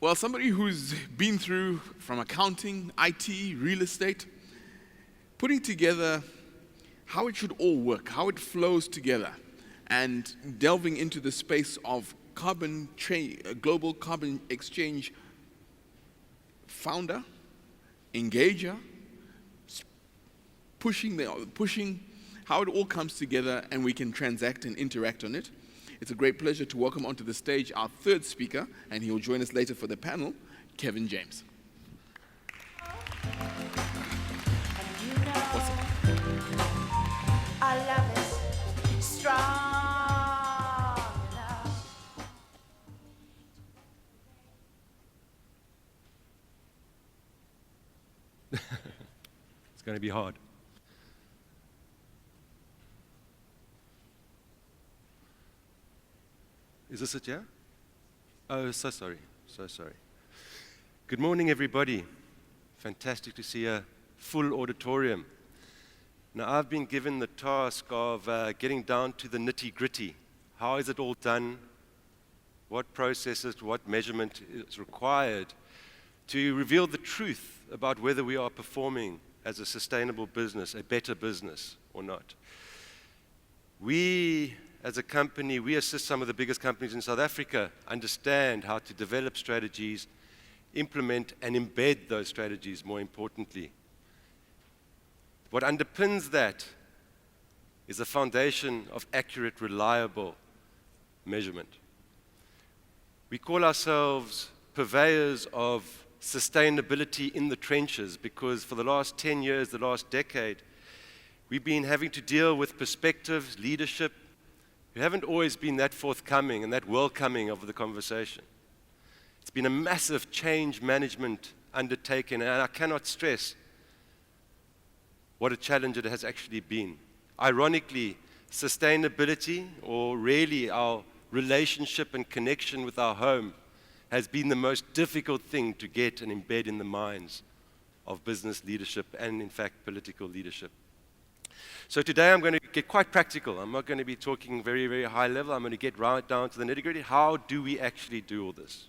Well, somebody who's been through from accounting, IT, real estate, putting together how it should all work, how it flows together, and delving into the space of global carbon exchange founder, engager, pushing how it all comes together and we can transact and interact on it. It's a great pleasure to welcome onto the stage our third speaker, and he will join us later for the panel, Kevin James. Our love is strong enough. It's going to be hard. Is this it, yeah? Oh, so sorry. Good morning, everybody. Fantastic to see a full auditorium. Now, I've been given the task of getting down to the nitty-gritty. How is it all done? What processes, what measurement is required to reveal the truth about whether we are performing as a sustainable business, a better business or not? We, as a company, we assist some of the biggest companies in South Africa understand how to develop strategies, implement and embed those strategies, more importantly. What underpins that is a foundation of accurate, reliable measurement. We call ourselves purveyors of sustainability in the trenches because for the last 10 years, the last decade, we've been having to deal with perspectives, leadership, who haven't always been that forthcoming and that welcoming of the conversation. It's been a massive change management undertaken, and I cannot stress what a challenge it has actually been. Ironically, sustainability, or really our relationship and connection with our home, has been the most difficult thing to get and embed in the minds of business leadership and, in fact, political leadership. So today I'm going to get quite practical. I'm not going to be talking very, very high level. I'm going to get right down to the nitty-gritty. How do we actually do all this?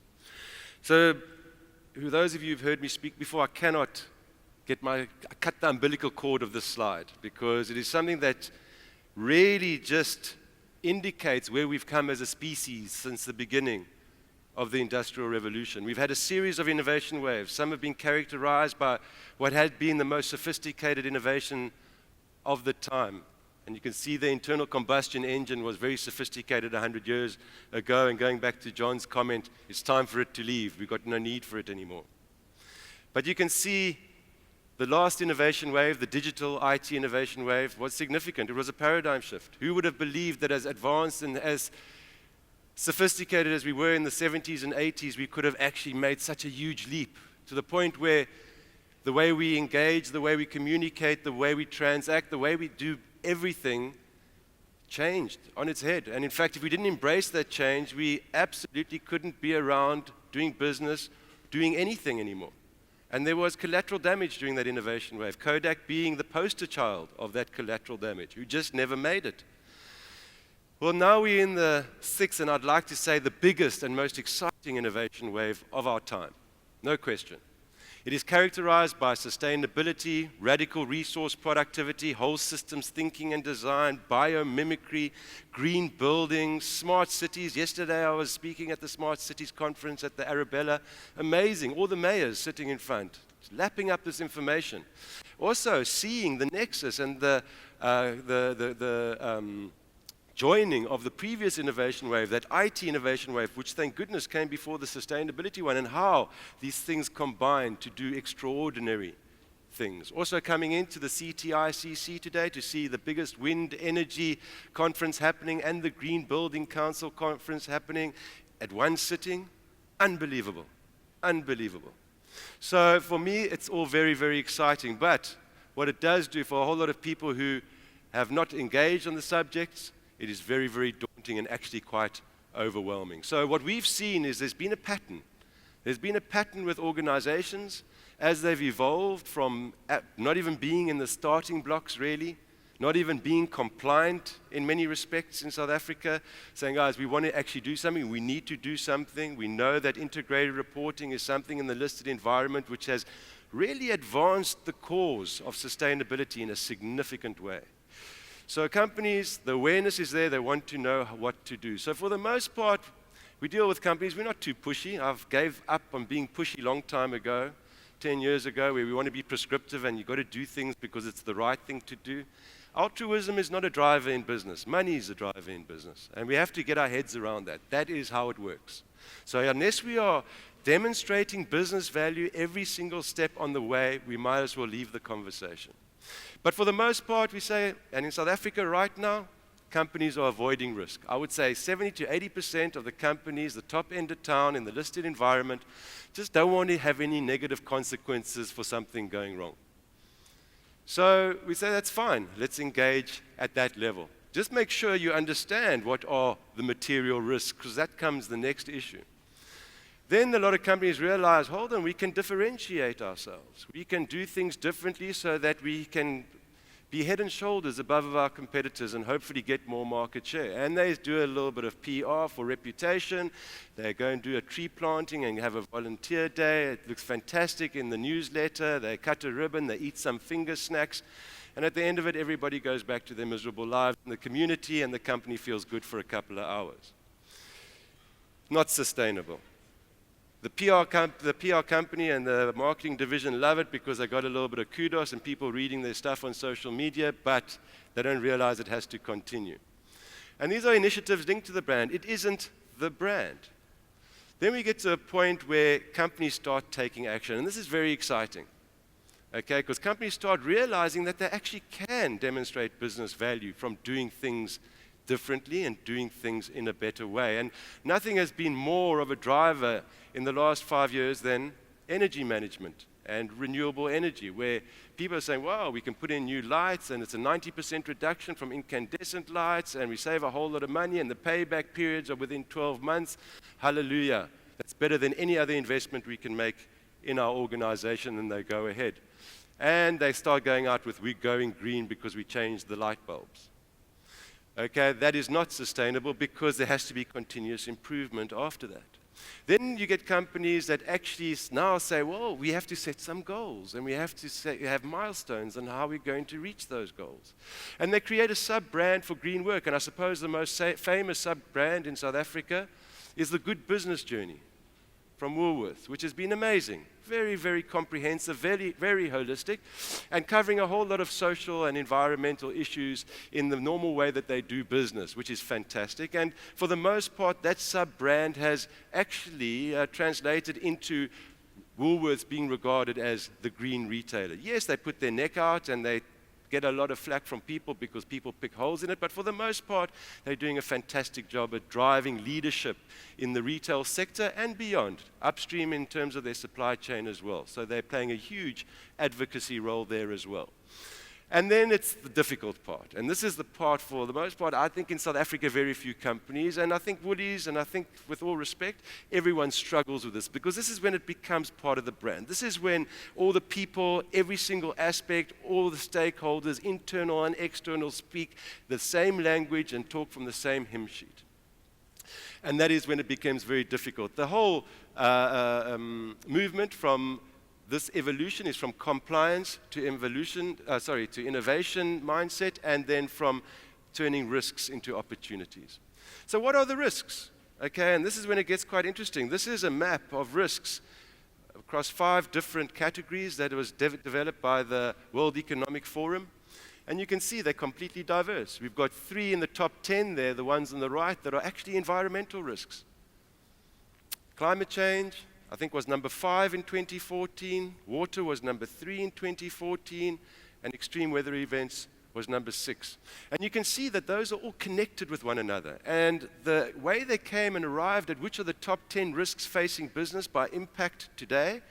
So, those of you who've heard me speak before, I cannot cut the umbilical cord of this slide because it is something that really just indicates where we've come as a species since the beginning of the Industrial Revolution. We've had a series of innovation waves. Some have been characterized by what had been the most sophisticated innovation of the time. And you can see the internal combustion engine was very sophisticated 100 years ago, and going back to John's comment, it's time for it to leave. We've got no need for it anymore. But you can see the last innovation wave, the digital IT innovation wave, was significant. It was a paradigm shift. Who would have believed that as advanced and as sophisticated as we were in the 70s and 80s, we could have actually made such a huge leap to the point where the way we engage, the way we communicate, the way we transact, the way we do everything changed on its head. And in fact, if we didn't embrace that change, we absolutely couldn't be around doing business, doing anything anymore. And there was collateral damage during that innovation wave, Kodak being the poster child of that collateral damage, who just never made it. Well, now we're in the sixth, and I'd like to say the biggest and most exciting innovation wave of our time, no question. It is characterized by sustainability, radical resource productivity, whole systems thinking and design, biomimicry, green buildings, smart cities. Yesterday I was speaking at the Smart Cities conference at the Arabella. Amazing, all the mayors sitting in front, lapping up this information. Also seeing the nexus and the joining of the previous innovation wave, that IT innovation wave, which thank goodness came before the sustainability one, and how these things combine to do extraordinary things. Also coming into the CTICC today to see the biggest wind energy conference happening and the Green Building Council conference happening at one sitting. Unbelievable, unbelievable. So for me, it's all very, very exciting. But what it does do for a whole lot of people who have not engaged on the subjects, it is very, very daunting and actually quite overwhelming. So what we've seen is there's been a pattern. There's been a pattern with organizations as they've evolved from not even being in the starting blocks really. not even being compliant in many respects in South Africa, saying, guys, we want to actually do something, we need to do something. We know that integrated reporting is something in the listed environment which has really advanced the cause of sustainability in a significant way. So companies, the awareness is there, they want to know what to do. So for the most part, we deal with companies, we're not too pushy. I've gave up on being pushy a long time ago, 10 years ago, where we want to be prescriptive and you've got to do things because it's the right thing to do. Altruism is not a driver in business. Money is a driver in business. And we have to get our heads around that. That is how it works. So unless we are demonstrating business value every single step on the way, we might as well leave the conversation. But for the most part, we say, and in South Africa right now, companies are avoiding risk. I would say 70 to 80% of the companies, the top end of town in the listed environment, just don't want to have any negative consequences for something going wrong. So we say that's fine, let's engage at that level. Just make sure you understand what are the material risks, because that comes the next issue. Then a lot of companies realize, hold on, we can differentiate ourselves. We can do things differently so that we can be head and shoulders above our competitors and hopefully get more market share. And they do a little bit of PR for reputation. They go and do a tree planting and have a volunteer day. It looks fantastic in the newsletter. They cut a ribbon, they eat some finger snacks. And at the end of it, everybody goes back to their miserable lives in the community and the company feels good for a couple of hours. Not sustainable. The PR company and the marketing division love it because they got a little bit of kudos and people reading their stuff on social media, but they don't realize it has to continue. And these are initiatives linked to the brand. It isn't the brand. Then we get to a point where companies start taking action, and this is very exciting. Okay, because companies start realizing that they actually can demonstrate business value from doing things differently and doing things in a better way. And nothing has been more of a driver in the last 5 years than energy management and renewable energy, where people are saying, wow, we can put in new lights and it's a 90% reduction from incandescent lights and we save a whole lot of money and the payback periods are within 12 months. Hallelujah. That's better than any other investment we can make in our organization, and they go ahead. And they start going out with, we're going green because we changed the light bulbs. Okay, that is not sustainable because there has to be continuous improvement after that. Then you get companies that actually now say, well, we have to set some goals and we have to have milestones on how we're going to reach those goals. And they create a sub-brand for green work. And I suppose the most famous sub-brand in South Africa is the Good Business Journey from Woolworths, which has been amazing. Very, very comprehensive, very, very holistic, and covering a whole lot of social and environmental issues in the normal way that they do business, which is fantastic. And for the most part, that sub-brand has actually translated into Woolworths being regarded as the green retailer. Yes, they put their neck out and they get a lot of flack from people because people pick holes in it, but for the most part, they're doing a fantastic job at driving leadership in the retail sector and beyond, upstream in terms of their supply chain as well. So they're playing a huge advocacy role there as well. And then it's the difficult part. And this is the part, for the most part, I think in South Africa, very few companies, and I think Woolies, and I think with all respect, everyone struggles with this because this is when it becomes part of the brand. This is when all the people, every single aspect, all the stakeholders, internal and external, speak the same language and talk from the same hymn sheet. And that is when it becomes very difficult. The whole movement from this evolution is from compliance to innovation mindset, and then from turning risks into opportunities. So what are the risks? Okay, and this is when it gets quite interesting. This is a map of risks across 5 different categories that was developed by the World Economic Forum. And you can see they're completely diverse. We've got 3 in the top 10 there, the ones on the right, that are actually environmental risks. Climate change, I think, was number 5 in 2014. Water was number 3 in 2014. And extreme weather events was number 6. And you can see that those are all connected with one another. And the way they came and arrived at which are the top 10 risks facing business by impact today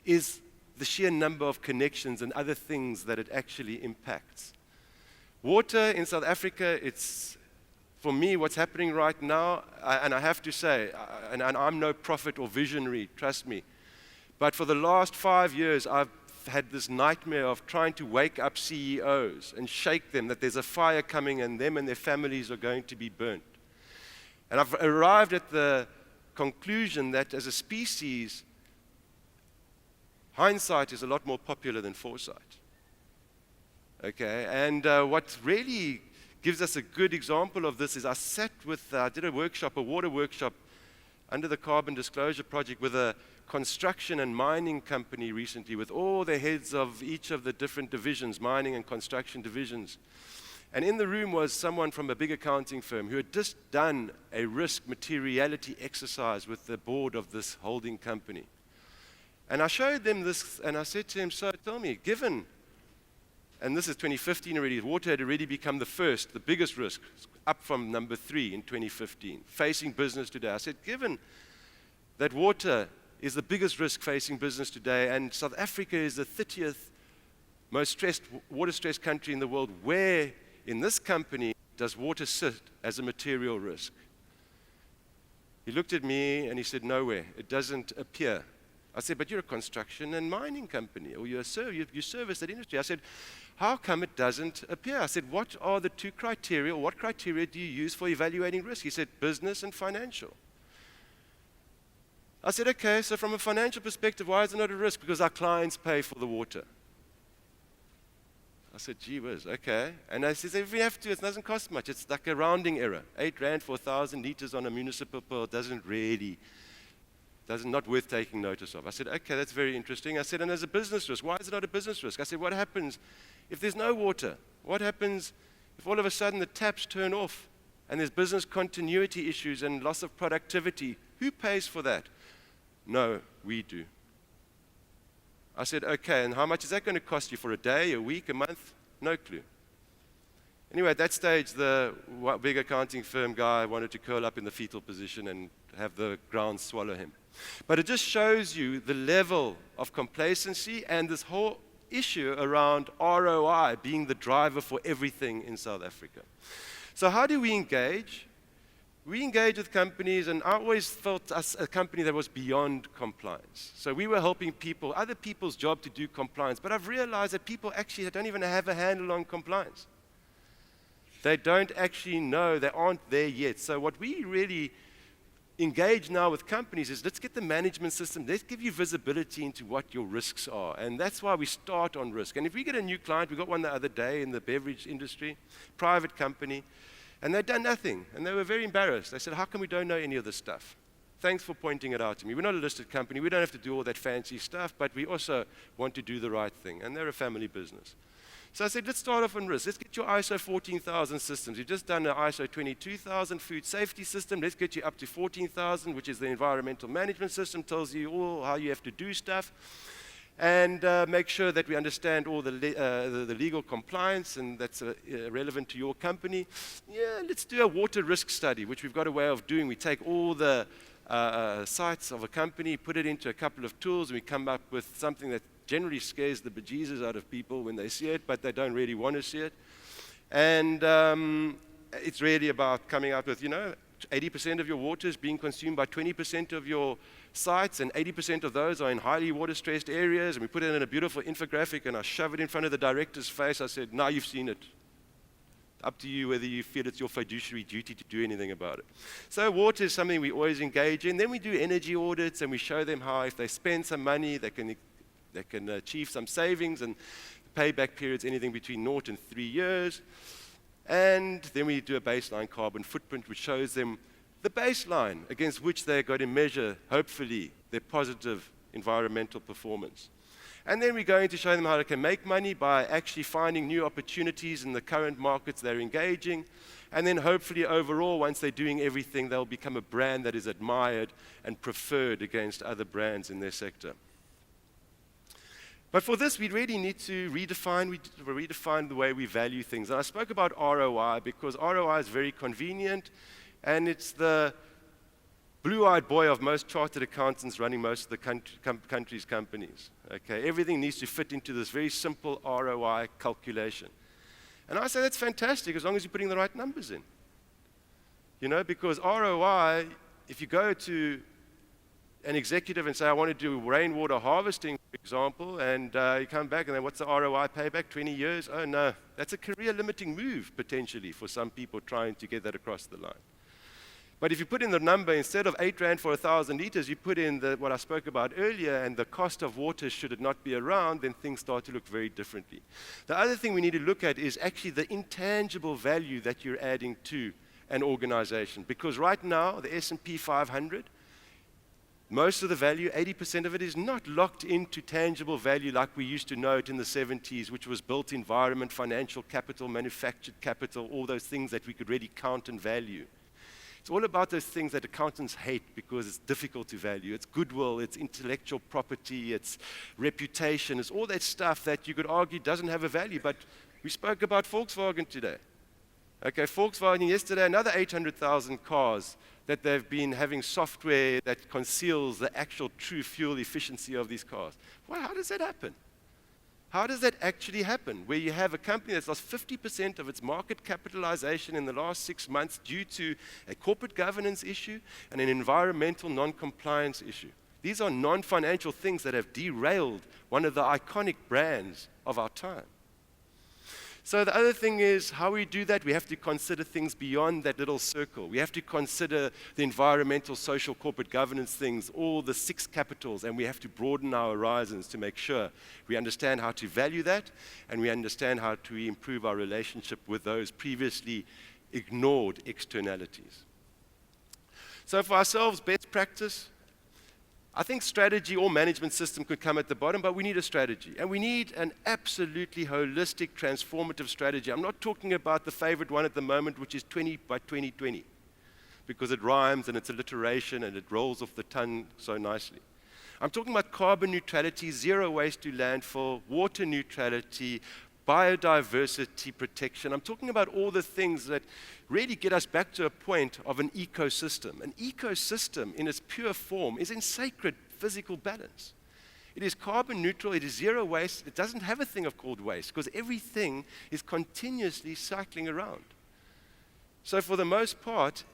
is the sheer number of connections and other things that it actually impacts. Water in South Africa, it's, for me, what's happening right now, and I have to say, and I'm no prophet or visionary, trust me, but for the last 5 years, I've had this nightmare of trying to wake up CEOs and shake them that there's a fire coming and them and their families are going to be burnt. And I've arrived at the conclusion that as a species, hindsight is a lot more popular than foresight. Okay, and what really gives us a good example of this is I did a workshop, a water workshop, under the Carbon Disclosure Project with a construction and mining company recently, with all the heads of each of the different divisions, mining and construction divisions. And in the room was someone from a big accounting firm who had just done a risk materiality exercise with the board of this holding company. And I showed them this, and I said to him, so tell me, given, and this is 2015 already, water had already become the biggest risk, up from number 3 in 2015, facing business today. I said, given that water is the biggest risk facing business today, and South Africa is the 30th most water-stressed country in the world, where in this company does water sit as a material risk? He looked at me and he said, nowhere. It doesn't appear. I said, but you're a construction and mining company, or you service that industry. I said, how come it doesn't appear? I said, what are the two criteria, or what criteria do you use for evaluating risk? He said, business and financial. I said, okay, so from a financial perspective, why is it not a risk? Because our clients pay for the water. I said, gee whiz, okay. And I said, if we have to, it doesn't cost much. It's like a rounding error. 8 rand for 1,000 liters on a municipal bill not worth taking notice of. I said, okay, that's very interesting. I said, and as a business risk, why is it not a business risk? I said, what happens if there's no water? What happens if all of a sudden the taps turn off and there's business continuity issues and loss of productivity? Who pays for that? No, we do. I said, okay, and how much is that going to cost you for a day, a week, a month? No clue. Anyway, at that stage, the big accounting firm guy wanted to curl up in the fetal position and have the ground swallow him. But it just shows you the level of complacency and this whole issue around ROI being the driver for everything in South Africa. So how do we engage? We engage with companies, and I always felt us a company that was beyond compliance. So we were helping people, other people's job to do compliance. But I've realized that people actually don't even have a handle on compliance. They don't actually know, they aren't there yet. So what we really engage now with companies is, let's get the management system, let's give you visibility into what your risks are. And that's why we start on risk. And if we get a new client, we got one the other day in the beverage industry, private company, and they'd done nothing. And they were very embarrassed. They said, how come we don't know any of this stuff? Thanks for pointing it out to me. We're not a listed company. We don't have to do all that fancy stuff, but we also want to do the right thing. And they're a family business. So I said, let's start off on risk. Let's get your ISO 14,000 systems. You've just done an ISO 22,000 food safety system. Let's get you up to 14,000, which is the environmental management system, tells you all how you have to do stuff. And make sure that we understand all the legal compliance, and that's relevant to your company. Yeah, let's do a water risk study, which we've got a way of doing. We take all the sites of a company, put it into a couple of tools, and we come up with something that generally scares the bejesus out of people when they see it, but they don't really want to see it. And it's really about coming up with, 80% of your water is being consumed by 20% of your sites, and 80% of those are in highly water-stressed areas. And we put it in a beautiful infographic, and I shove it in front of the director's face. I said, now you've seen it. Up to you whether you feel it's your fiduciary duty to do anything about it. So water is something we always engage in. Then we do energy audits, and we show them how if they spend some money, they can achieve some savings, and payback periods anything between 0 and 3 years. And then we do a baseline carbon footprint, which shows them the baseline against which they're going to measure, hopefully, their positive environmental performance. And then we're going to show them how they can make money by actually finding new opportunities in the current markets they're engaging. And then hopefully overall, once they're doing everything, they'll become a brand that is admired and preferred against other brands in their sector. But for this, we really need to redefine the way we value things. And I spoke about ROI because ROI is very convenient, and it's the blue-eyed boy of most chartered accountants running most of the country's companies. Okay, everything needs to fit into this very simple ROI calculation. And I say that's fantastic as long as you're putting the right numbers in. Because ROI, if you go to an executive and say, I want to do rainwater harvesting, for example, and you come back and then what's the ROI payback? 20 years? Oh no, that's a career limiting move potentially for some people trying to get that across the line. But if you put in the number, instead of 8 rand for 1,000 liters, you put in what I spoke about earlier, and the cost of water should it not be around, then things start to look very differently. The other thing we need to look at is actually the intangible value that you're adding to an organization. Because right now, the S&P 500, most of the value, 80% of it, is not locked into tangible value like we used to know it in the 70s, which was built environment, financial capital, manufactured capital, all those things that we could really count and value. It's all about those things that accountants hate because it's difficult to value. It's goodwill, it's intellectual property, it's reputation, it's all that stuff that you could argue doesn't have a value. But we spoke about Volkswagen today. Okay, Volkswagen yesterday, another 800,000 cars that they've been having software that conceals the actual true fuel efficiency of these cars. Well, how does that happen? How does that actually happen? Where you have a company that's lost 50% of its market capitalization in the last 6 months due to a corporate governance issue and an environmental non-compliance issue. These are non-financial things that have derailed one of the iconic brands of our time. So the other thing is how we do that, we have to consider things beyond that little circle. We have to consider the environmental, social, corporate governance things, all the 6 capitals, and we have to broaden our horizons to make sure we understand how to value that, and we understand how to improve our relationship with those previously ignored externalities. So for ourselves, best practice, I think strategy or management system could come at the bottom, but we need a strategy. And we need an absolutely holistic, transformative strategy. I'm not talking about the favorite one at the moment, which is 20 by 2020, because it rhymes and it's alliteration and it rolls off the tongue so nicely. I'm talking about carbon neutrality, zero waste to landfill, water neutrality, biodiversity protection. I'm talking about all the things that really get us back to a point of an ecosystem. An ecosystem in its pure form is in sacred physical balance. It is carbon neutral, it is zero waste, it doesn't have a thing called waste because everything is continuously cycling around. So for the most part,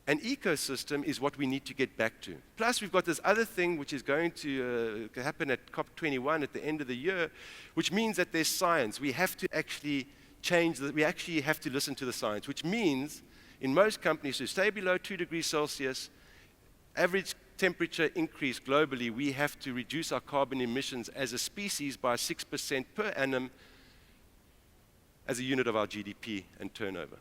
an ecosystem is what we need to get back to. Plus, we've got this other thing which is going to happen at COP21 at the end of the year, which means that there's science. We have to actually change that. We actually have to listen to the science, which means in most companies to stay below 2 degrees Celsius, average temperature increase globally, we have to reduce our carbon emissions as a species by 6% per annum as a unit of our GDP and turnover.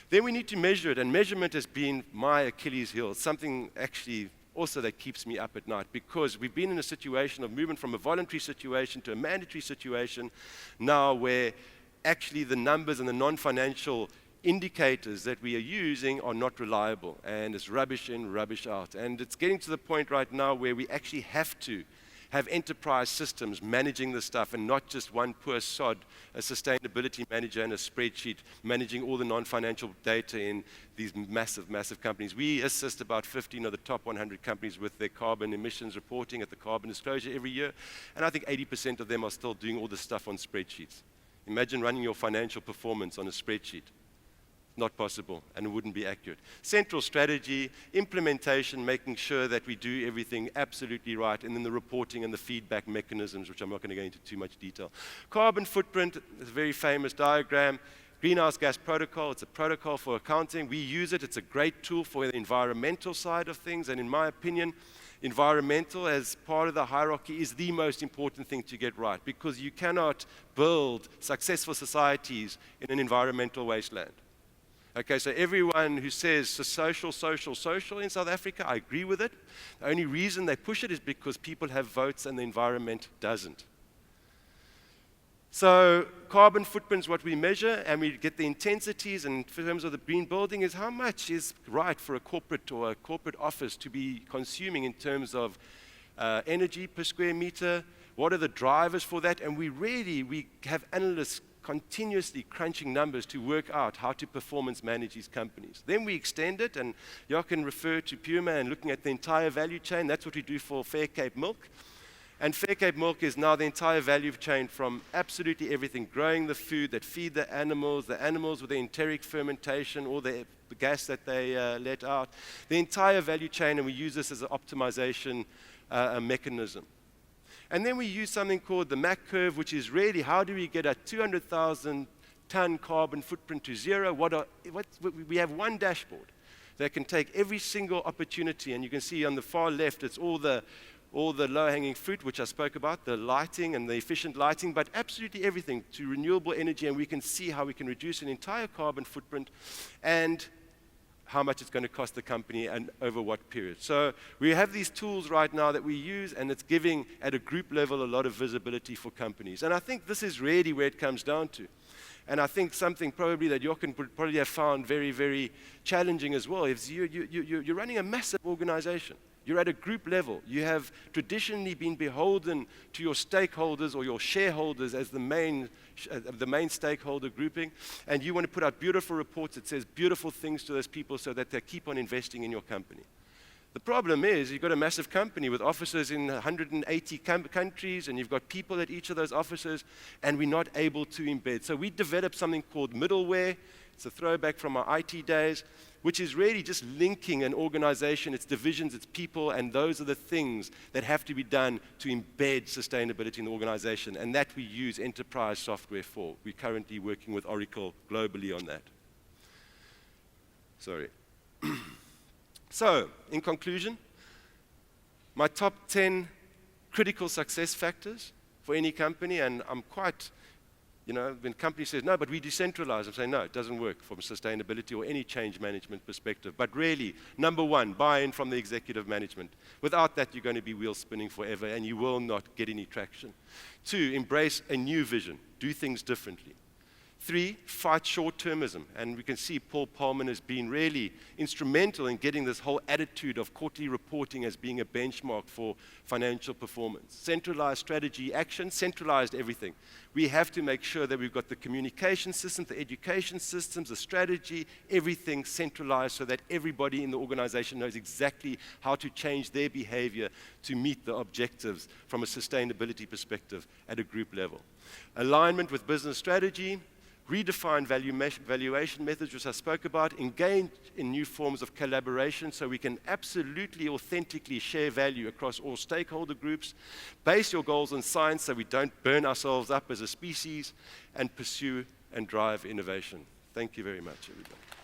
Then we need to measure it, and measurement has been my Achilles heel. It's something actually also that keeps me up at night because we've been in a situation of movement from a voluntary situation to a mandatory situation now where actually the numbers and the non-financial indicators that we are using are not reliable, and it's rubbish in, rubbish out. And it's getting to the point right now where we actually have to have enterprise systems managing this stuff and not just one poor sod, a sustainability manager and a spreadsheet managing all the non-financial data in these massive, massive companies. We assist about 15 of the top 100 companies with their carbon emissions reporting at the carbon disclosure every year, and I think 80% of them are still doing all this stuff on spreadsheets. Imagine running your financial performance on a spreadsheet. Not possible, and it wouldn't be accurate. Central strategy, implementation, making sure that we do everything absolutely right, and then the reporting and the feedback mechanisms, which I'm not going to go into too much detail. Carbon footprint is a very famous diagram. Greenhouse gas protocol, it's a protocol for accounting. We use it. It's a great tool for the environmental side of things, and in my opinion, environmental as part of the hierarchy is the most important thing to get right, because you cannot build successful societies in an environmental wasteland. Okay, so everyone who says social in South Africa, I agree with it. The only reason they push it is because people have votes and the environment doesn't. So carbon footprint is what we measure, and we get the intensities, and in terms of the green building is how much is right for a corporate or a corporate office to be consuming in terms of energy per square meter, what are the drivers for that, and we have analysts continuously crunching numbers to work out how to performance manage these companies. Then we extend it, and you can refer to Puma and looking at the entire value chain. That's what we do for Fair Cape Milk. And Fair Cape Milk is now the entire value chain from absolutely everything, growing the food that feed the animals with the enteric fermentation, or the the gas that they let out, the entire value chain, and we use this as an optimization mechanism. And then we use something called the MAC curve, which is really how do we get a 200,000 ton carbon footprint to zero? We have one dashboard that can take every single opportunity, and you can see on the far left, it's all the low-hanging fruit, which I spoke about, the lighting and the efficient lighting, but absolutely everything to renewable energy, and we can see how we can reduce an entire carbon footprint and how much it's going to cost the company and over what period. So we have these tools right now that we use, and it's giving, at a group level, a lot of visibility for companies. And I think this is really where it comes down to. And I think something probably that Jochen would probably have found very, very challenging as well is you're running a massive organization. You're at a group level. You have traditionally been beholden to your stakeholders or your shareholders as the main stakeholder grouping, and you want to put out beautiful reports that says beautiful things to those people so that they keep on investing in your company. The problem is you've got a massive company with offices in 180 countries, and you've got people at each of those offices, and we're not able to embed. So we developed something called middleware. It's a throwback from our IT days, which is really just linking an organization, its divisions, its people, and those are the things that have to be done to embed sustainability in the organization, and that we use enterprise software for. We're currently working with Oracle globally on that. Sorry. So, in conclusion, my top 10 critical success factors for any company, and I'm quite, when a company says, no, but we decentralize, I'm saying, no, it doesn't work from a sustainability or any change management perspective. But really, number one, buy-in from the executive management. Without that, you're going to be wheel spinning forever, and you will not get any traction. 2, embrace a new vision. Do things differently. 3, fight short-termism. And we can see Paul Polman has been really instrumental in getting this whole attitude of quarterly reporting as being a benchmark for financial performance. Centralized strategy action, centralized everything. We have to make sure that we've got the communication systems, the education systems, the strategy, everything centralized so that everybody in the organization knows exactly how to change their behavior to meet the objectives from a sustainability perspective at a group level. Alignment with business strategy. Redefine valuation methods, which I spoke about, engage in new forms of collaboration so we can absolutely authentically share value across all stakeholder groups, base your goals on science so we don't burn ourselves up as a species, and pursue and drive innovation. Thank you very much, everybody.